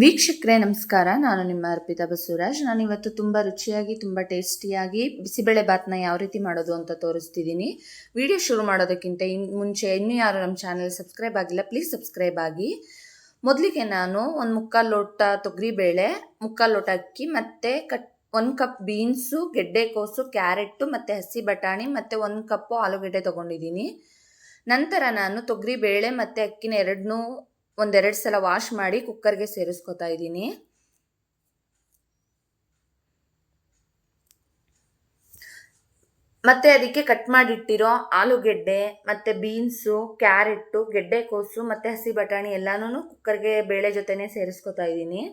ವೀಕ್ಷಕರೇ ನಮಸ್ಕಾರ. ನಾನು ನಿಮ್ಮ ಅರ್ಪಿತಾ ಬಸವರಾಜ್. ನಾನಿವತ್ತು ತುಂಬ ರುಚಿಯಾಗಿ ತುಂಬ ಟೇಸ್ಟಿಯಾಗಿ ಬಿಸಿಬೇಳೆ ಬಾತ್ನ ಯಾವ ರೀತಿ ಮಾಡೋದು ಅಂತ ತೋರಿಸ್ತಿದ್ದೀನಿ. ವಿಡಿಯೋ ಶುರು ಮಾಡೋದಕ್ಕಿಂತ ಮುಂಚೆ ಇನ್ನೂ ಯಾರು ನಮ್ಮ ಚಾನಲ್ ಸಬ್ಸ್ಕ್ರೈಬ್ ಆಗಿಲ್ಲ, ಪ್ಲೀಸ್ ಸಬ್ಸ್ಕ್ರೈಬ್ ಆಗಿ. ಮೊದಲಿಗೆ ನಾನು ಒಂದು 3/4 ಲೋಟ ತೊಗರಿಬೇಳೆ, 3/4 ಲೋಟ ಅಕ್ಕಿ, ಮತ್ತು 1 ಕಪ್ ಬೀನ್ಸು, ಗೆಡ್ಡೆಕೋಸು, ಕ್ಯಾರೆಟು ಮತ್ತು ಹಸಿ ಬಟಾಣಿ ಮತ್ತು 1 ಕಪ್ಪು ಆಲೂಗೆಡ್ಡೆ ತೊಗೊಂಡಿದ್ದೀನಿ. ನಂತರ ನಾನು ತೊಗರಿಬೇಳೆ ಮತ್ತು ಅಕ್ಕಿನ ಎರಡನ್ನೂ ಒಂದೆರಡು ಸಲ ವಾಶ್ ಮಾಡಿ ಕುಕ್ಕರ್ಗೆ ಸೇರಿಸ್ಕೊತಾ ಇದ್ದೀನಿ. ಮತ್ತೆ ಅದಕ್ಕೆ ಕಟ್ ಮಾಡಿಟ್ಟಿರೋ ಆಲೂಗೆಡ್ಡೆ ಮತ್ತು ಬೀನ್ಸು, ಕ್ಯಾರೆಟು, ಗೆಡ್ಡೆಕೋಸು ಮತ್ತು ಹಸಿ ಬಟಾಣಿ ಎಲ್ಲನೂ ಕುಕ್ಕರ್ಗೆ ಬೇಳೆ ಜೊತೆನೇ ಸೇರಿಸ್ಕೊತಾ ಇದ್ದೀನಿ.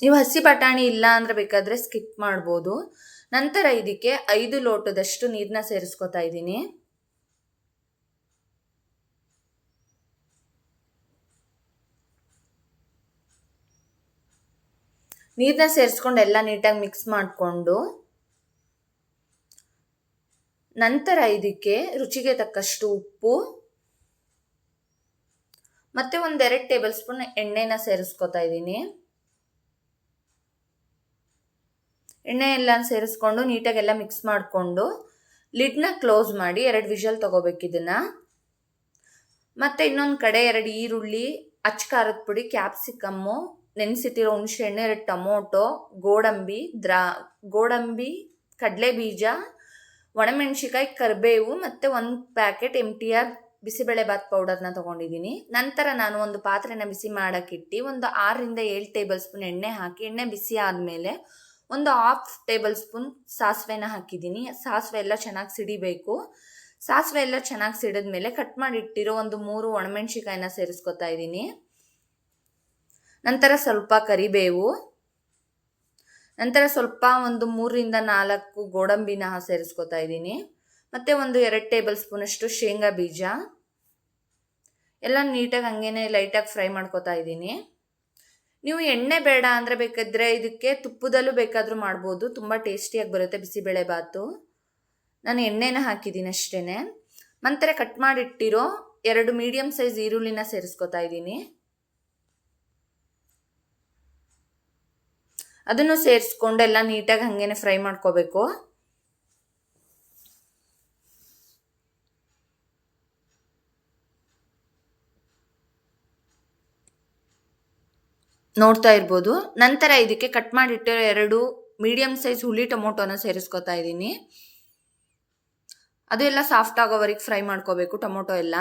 ನೀವು ಹಸಿ ಬಟಾಣಿ ಇಲ್ಲ ಅಂದರೆ ಬೇಕಾದರೆ ಸ್ಕಿಪ್ ಮಾಡ್ಬೋದು. ನಂತರ ಇದಕ್ಕೆ 5 ಲೋಟದಷ್ಟು ನೀರನ್ನ ಸೇರಿಸ್ಕೊತಾ ಇದ್ದೀನಿ. ನೀರನ್ನ ಸೇರಿಸ್ಕೊಂಡು ಎಲ್ಲ ನೀಟಾಗಿ ಮಿಕ್ಸ್ ಮಾಡಿಕೊಂಡು ನಂತರ ಇದಕ್ಕೆ ರುಚಿಗೆ ತಕ್ಕಷ್ಟು ಉಪ್ಪು ಮತ್ತು 1-2 ಟೇಬಲ್ ಸ್ಪೂನ್ ಎಣ್ಣೆನ ಸೇರಿಸ್ಕೊತಾ ಇದ್ದೀನಿ. ಎಣ್ಣೆ ಎಲ್ಲ ಸೇರಿಸ್ಕೊಂಡು ನೀಟಾಗೆಲ್ಲ ಮಿಕ್ಸ್ ಮಾಡಿಕೊಂಡು ಲಿಡ್ನ ಕ್ಲೋಸ್ ಮಾಡಿ 2 ವಿಷಲ್ ತೊಗೋಬೇಕು ಇದನ್ನು. ಮತ್ತು ಇನ್ನೊಂದು ಕಡೆ 2 ಈರುಳ್ಳಿ, ಅಚ್ಚ ಖಾರದ ಪುಡಿ, ಕ್ಯಾಪ್ಸಿಕಮ್ಮು, ನೆನೆಸಿಟ್ಟಿರೋ ಹುಣಸೆಹಣ್ಣು, 2 ಟೊಮೊಟೊ, ಗೋಡಂಬಿ, ಕಡಲೆಬೀಜ, ಒಣಮೆಣಸಿಕಾಯಿ, ಕರಿಬೇವು ಮತ್ತು 1 ಪ್ಯಾಕೆಟ್ MTR ಬಿಸಿಬೇಳೆಬಾತ್ ಪೌಡರ್ನ ತೊಗೊಂಡಿದ್ದೀನಿ. ನಂತರ ನಾನು ಒಂದು ಪಾತ್ರೆನ ಬಿಸಿ ಮಾಡೋಕ್ಕಿಟ್ಟು ಒಂದು 6-7 ಟೇಬಲ್ ಸ್ಪೂನ್ ಎಣ್ಣೆ ಹಾಕಿ, ಎಣ್ಣೆ ಬಿಸಿ ಆದಮೇಲೆ ಒಂದು 1/2 ಟೇಬಲ್ ಸ್ಪೂನ್ ಸಾಸಿವೆನ ಹಾಕಿದ್ದೀನಿ. ಸಾಸಿವೆ ಎಲ್ಲ ಚೆನ್ನಾಗಿ ಸಿಡಿಬೇಕು. ಸಾಸಿವೆ ಎಲ್ಲ ಚೆನ್ನಾಗಿ ಸಿಡಿದ್ಮೇಲೆ ಕಟ್ ಮಾಡಿಟ್ಟಿರೋ ಒಂದು 3 ಒಣಮೆಣಸಿಕಾಯಿನ ಸೇರಿಸ್ಕೊತಾ ಇದ್ದೀನಿ. ನಂತರ ಸ್ವಲ್ಪ ಕರಿಬೇವು, ನಂತರ ಸ್ವಲ್ಪ ಒಂದು 3-4 ಗೋಡಂಬಿನ ಸೇರಿಸ್ಕೊತಾ ಇದ್ದೀನಿ. ಮತ್ತು 1-2 ಟೇಬಲ್ ಸ್ಪೂನಷ್ಟು ಶೇಂಗಾ ಬೀಜ ಎಲ್ಲ ನೀಟಾಗಿ ಹಂಗೇನೆ ಲೈಟಾಗಿ ಫ್ರೈ ಮಾಡ್ಕೊತಾ ಇದ್ದೀನಿ. ನೀವು ಎಣ್ಣೆ ಬೇಡ ಅಂದರೆ ಬೇಕಾದರೆ ಇದಕ್ಕೆ ತುಪ್ಪದಲ್ಲೂ ಬೇಕಾದರೂ ಮಾಡ್ಬೋದು, ತುಂಬ ಟೇಸ್ಟಿಯಾಗಿ ಬರುತ್ತೆ ಬಿಸಿಬೇಳೆ ಬಾತು. ನಾನು ಎಣ್ಣೆನ ಹಾಕಿದ್ದೀನಿ ಅಷ್ಟೇ. ನಂತರ ಕಟ್ ಮಾಡಿಟ್ಟಿರೋ 2 ಮೀಡಿಯಮ್ ಸೈಜ್ ಈರುಳ್ಳಿನ ಸೇರಿಸ್ಕೊತಾ ಇದ್ದೀನಿ. ಅದನ್ನು ಸೇರಿಸ್ಕೊಂಡು ಎಲ್ಲ ನೀಟಾಗಿ ಹಾಗೇನೆ ಫ್ರೈ ಮಾಡ್ಕೋಬೇಕು. ನೋಡ್ತಾ ಇರ್ಬೋದು. ನಂತರ ಇದಕ್ಕೆ ಕಟ್ ಮಾಡಿಟ್ಟಿರೋ 2 ಮೀಡಿಯಮ್ ಸೈಜ್ ಹುಳಿ ಟೊಮೊಟೊನ ಸೇರಿಸ್ಕೊತಾ ಇದ್ದೀನಿ. ಅದು ಎಲ್ಲ ಸಾಫ್ಟ್ ಆಗೋವರೆಗೆ ಫ್ರೈ ಮಾಡ್ಕೋಬೇಕು ಟೊಮೊಟೊ ಎಲ್ಲ.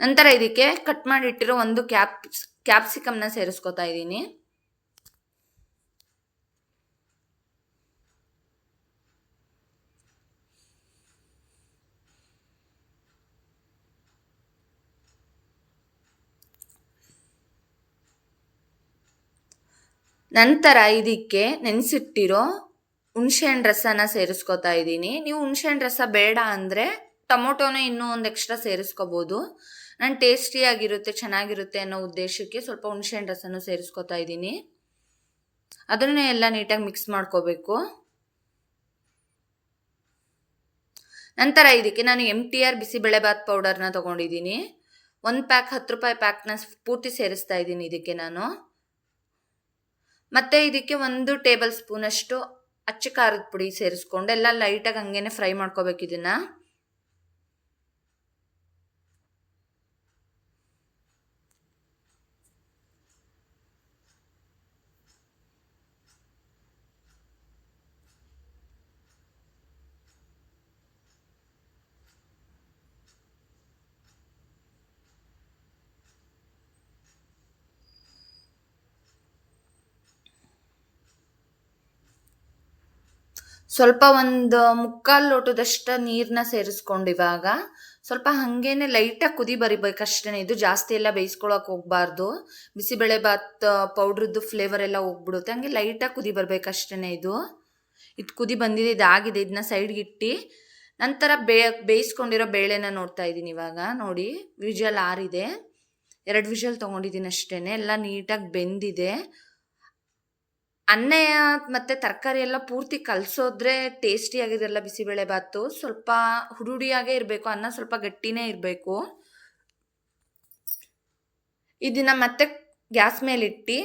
ನಂತರ ಇದಕ್ಕೆ ಕಟ್ ಮಾಡಿಟ್ಟಿರೋ 1 ಕ್ಯಾಪ್ಸಿಕಮ್ನ ಸೇರಿಸ್ಕೊತಾ ಇದ್ದೀನಿ. ನಂತರ ಇದಕ್ಕೆ ನೆನೆಸಿಟ್ಟಿರೋ ಹುಣಸೆಹಣ್ಣು ರಸನ ಸೇರಿಸ್ಕೊತಾ ಇದ್ದೀನಿ. ನೀವು ಹುಣಸೆಹಣ್ಣು ರಸ ಬೇಡ ಅಂದರೆ ಟೊಮೊಟೊನ ಇನ್ನೂ ಒಂದು ಎಕ್ಸ್ಟ್ರಾ ಸೇರಿಸ್ಕೋಬೋದು. ನಾನು ಟೇಸ್ಟಿಯಾಗಿರುತ್ತೆ, ಚೆನ್ನಾಗಿರುತ್ತೆ ಅನ್ನೋ ಉದ್ದೇಶಕ್ಕೆ ಸ್ವಲ್ಪ ಹುಣಸೆಹಣ್ಣು ರಸನೂ ಸೇರಿಸ್ಕೊತಾ ಇದ್ದೀನಿ. ಅದನ್ನೇ ಎಲ್ಲ ನೀಟಾಗಿ ಮಿಕ್ಸ್ ಮಾಡ್ಕೋಬೇಕು. ನಂತರ ಇದಕ್ಕೆ ನಾನು MTR ಬಿಸಿಬೇಳೆಬಾತ್ ಪೌಡರ್ನ ತೊಗೊಂಡಿದ್ದೀನಿ. 1 ಪ್ಯಾಕ್ 10 ರೂಪಾಯಿ ಪ್ಯಾಕ್ನ ಪೂರ್ತಿ ಸೇರಿಸ್ತಾ ಇದ್ದೀನಿ ಇದಕ್ಕೆ ನಾನು. ಮತ್ತು ಇದಕ್ಕೆ 1 ಟೇಬಲ್ ಸ್ಪೂನಷ್ಟು ಅಚ್ಚ ಖಾರದ ಪುಡಿ ಸೇರಿಸ್ಕೊಂಡು ಎಲ್ಲ ಲೈಟಾಗಿ ಹಂಗೇನೆ ಫ್ರೈ ಮಾಡ್ಕೋಬೇಕು ಇದನ್ನು. ಸ್ವಲ್ಪ 1/4 ಲೋಟದಷ್ಟು ನೀರನ್ನ ಸೇರಿಸ್ಕೊಂಡು ಇವಾಗ ಸ್ವಲ್ಪ ಹಾಗೇನೆ ಲೈಟಾಗಿ ಕುದಿ ಬರಿಬೇಕಷ್ಟೇ. ಇದು ಜಾಸ್ತಿ ಎಲ್ಲ ಬೇಯಿಸ್ಕೊಳಕ್ಕೆ ಹೋಗಬಾರ್ದು. ಬಿಸಿಬೇಳೆಬಾತ್ ಪೌಡ್ರದ್ದು ಫ್ಲೇವರ್ ಎಲ್ಲ ಹೋಗ್ಬಿಡುತ್ತೆ. ಹಂಗೆ ಲೈಟಾಗಿ ಕುದಿ ಬರಬೇಕಷ್ಟೇ. ಇದು ಕುದಿ ಬಂದಿದೆ, ಇದಾಗಿದೆ. ಇದನ್ನ ಸೈಡ್ಗೆ ಇಟ್ಟು ನಂತರ ಬೇಯಿಸ್ಕೊಂಡಿರೋ ಬೇಳೆನ ನೋಡ್ತಾ ಇದ್ದೀನಿ. ಇವಾಗ ನೋಡಿ ವಿಜಲ್ ಆರಿದೆ. 2 ವಿಷಲ್ ತೊಗೊಂಡಿದ್ದೀನಿ ಅಷ್ಟೇ. ಎಲ್ಲ ನೀಟಾಗಿ ಬೆಂದಿದೆ. ಅನ್ನ ಮತ್ತು ತರಕಾರಿ ಎಲ್ಲ ಪೂರ್ತಿ ಕಲಸೋದ್ರೆ ಟೇಸ್ಟಿಯಾಗಿರಲ್ಲ ಬಿಸಿಬೇಳೆ ಬಾತು. ಸ್ವಲ್ಪ ಹುಡುಡಿಯಾಗೇ ಇರಬೇಕು, ಅನ್ನ ಸ್ವಲ್ಪ ಗಟ್ಟಿನೇ ಇರಬೇಕು. ಇದನ್ನು ಮತ್ತೆ ಗ್ಯಾಸ್ ಮೇಲಿಟ್ಟು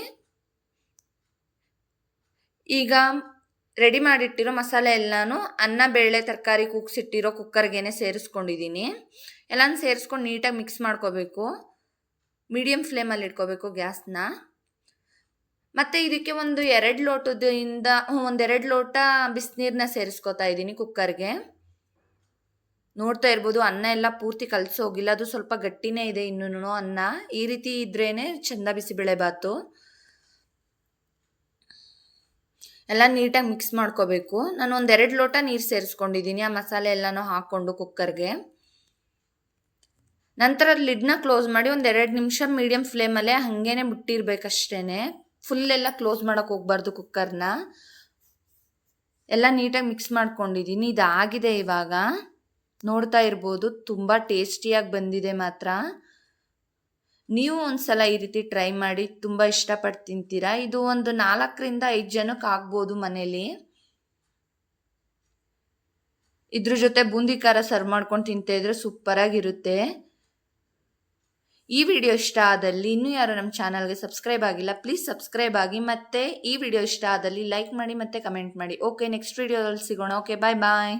ಈಗ ರೆಡಿ ಮಾಡಿಟ್ಟಿರೋ ಮಸಾಲೆ ಎಲ್ಲನೂ ಅನ್ನ ಬೇಳೆ ತರಕಾರಿ ಕೂಗಿಸಿಟ್ಟಿರೋ ಕುಕ್ಕರ್ಗೆ ಸೇರಿಸ್ಕೊಂಡಿದ್ದೀನಿ. ಎಲ್ಲನೂ ಸೇರಿಸ್ಕೊಂಡು ನೀಟಾಗಿ ಮಿಕ್ಸ್ ಮಾಡ್ಕೋಬೇಕು. ಮೀಡಿಯಮ್ ಫ್ಲೇಮಲ್ಲಿ ಇಟ್ಕೋಬೇಕು ಗ್ಯಾಸ್ನ. ಮತ್ತು ಇದಕ್ಕೆ ಒಂದು 2 ಲೋಟ ಬಿಸಿನೀರನ್ನ ಸೇರಿಸ್ಕೊತಾ ಇದ್ದೀನಿ ಕುಕ್ಕರ್ಗೆ. ನೋಡ್ತಾ ಇರ್ಬೋದು, ಅನ್ನ ಎಲ್ಲ ಪೂರ್ತಿ ಕಲಸೋಗಿಲ್ಲ, ಅದು ಸ್ವಲ್ಪ ಗಟ್ಟಿನೇ ಇದೆ ಇನ್ನೂ ಅನ್ನ. ಈ ರೀತಿ ಇದ್ರೇ ಚಂದ ಬಿಸಿಬೇಳೆ ಬಾತು. ಎಲ್ಲ ನೀಟಾಗಿ ಮಿಕ್ಸ್ ಮಾಡ್ಕೋಬೇಕು. ನಾನು ಒಂದು 2 ಲೋಟ ನೀರು ಸೇರಿಸ್ಕೊಂಡಿದ್ದೀನಿ ಆ ಮಸಾಲೆ ಎಲ್ಲನೂ ಹಾಕ್ಕೊಂಡು ಕುಕ್ಕರ್ಗೆ. ನಂತರ ಲಿಡ್ನ ಕ್ಲೋಸ್ ಮಾಡಿ ಒಂದು 2 ನಿಮಿಷ ಮೀಡಿಯಮ್ ಫ್ಲೇಮಲ್ಲೇ ಹಾಗೇನೆ ಬಿಟ್ಟಿರ್ಬೇಕಷ್ಟೇ. ಫುಲ್ಲೆಲ್ಲ ಕ್ಲೋಸ್ ಮಾಡೋಕ್ಕೆ ಹೋಗ್ಬಾರ್ದು ಕುಕ್ಕರ್ನ. ಎಲ್ಲ ನೀಟಾಗಿ ಮಿಕ್ಸ್ ಮಾಡ್ಕೊಂಡಿದ್ದೀನಿ. ಇದಾಗಿದೆ ಇವಾಗ. ನೋಡ್ತಾ ಇರ್ಬೋದು, ತುಂಬ ಟೇಸ್ಟಿಯಾಗಿ ಬಂದಿದೆ ಮಾತ್ರ. ನೀವು ಒಂದ್ಸಲ ಈ ರೀತಿ ಟ್ರೈ ಮಾಡಿ, ತುಂಬ ಇಷ್ಟಪಟ್ಟು ತಿಂತೀರಾ. ಇದು ಒಂದು 4 ರಿಂದ 5 ಜನಕ್ಕೆ ಆಗ್ಬೋದು ಮನೇಲಿ. ಇದ್ರ ಜೊತೆ ಬೂಂದಿ ಖಾರ ಸರ್ವ್ ಮಾಡ್ಕೊಂಡು ತಿಂತಾ ಇದ್ರೆ ಸೂಪರಾಗಿರುತ್ತೆ. ಈ ವಿಡಿಯೋ ಇಷ್ಟ ಆದಲ್ಲಿ ಇನ್ನೂ ಯಾರು ನಮ್ಮ ಚಾನಲ್ಗೆ ಸಬ್ಸ್ಕ್ರೈಬ್ ಆಗಿಲ್ಲ, ಪ್ಲೀಸ್ ಸಬ್ಸ್ಕ್ರೈಬ್ ಆಗಿ. ಮತ್ತು ಈ ವಿಡಿಯೋ ಇಷ್ಟ ಆದಲ್ಲಿ ಲೈಕ್ ಮಾಡಿ ಮತ್ತು ಕಮೆಂಟ್ ಮಾಡಿ. ಓಕೆ, ನೆಕ್ಸ್ಟ್ ವಿಡಿಯೋದಲ್ಲಿ ಸಿಗೋಣ. ಓಕೆ, ಬಾಯ್ ಬಾಯ್.